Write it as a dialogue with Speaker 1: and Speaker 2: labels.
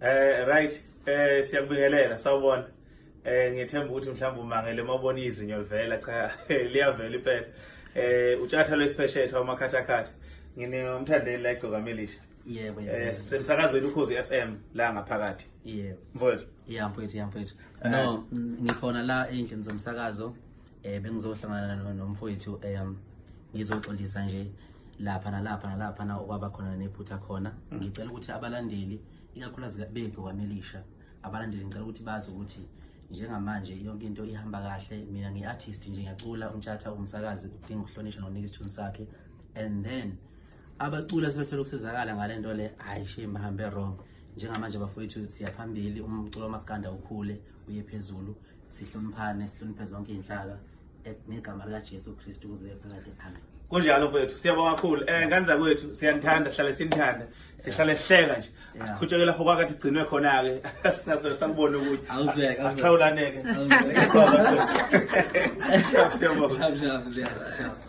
Speaker 1: Right, siyakubingelela sawubona. Ngiyethemba ukuthi mhlawumbe umangele mawubona izinyo livela cha liyavela impela. Utshatha lwesipheshetha wamakhathakhatha. Nginomthandeli la egcoka melisha.
Speaker 2: Yebo.
Speaker 1: Semsakazweni Ukhozi FM la ngaphakathi.
Speaker 2: Yebo.
Speaker 1: Mfowethu.
Speaker 2: Yeah, mfowethu. No, ngikhona la endlini zomsakazo. Bengizohlangana nomfowethu ngizoxolisa nje lapha na okwaba khona nephutha khona. Ngicela ukuthi abalandeli ikakhulukazi begcoka melisha abalandeli ngicela ukuthi bazi ukuthi njengamanje yonke into ihamba kahle. Mina ngiartist nje ngiyacula, umthatha umsakazi udinga ukuhlonishwa nonika isithunzi sakhe, and then abacula sebethola ukusizakala ngalento le hayi shame bahambe wrong. Njengamanje bafowethu siyaphambili, umculo wamaskanda ukhule uye phezulu, sihloniphane sihloniphe zonke inhlaka negama lika Jesu Kristu kuze phakade. Amen.
Speaker 1: Kunjalo mfowethu, siyabonga kakhulu. Nganza kwethu siyanthanda, sihlale sinithanda, sihlale sihleka nje. Akuqhutsheke lapho kwakathi igcinwe khona ke. Sinaso sakubona ukuthi
Speaker 2: awuzweka
Speaker 1: asihlawulaneke.
Speaker 2: awuzweka.
Speaker 1: Siyabonga.
Speaker 2: Sharp.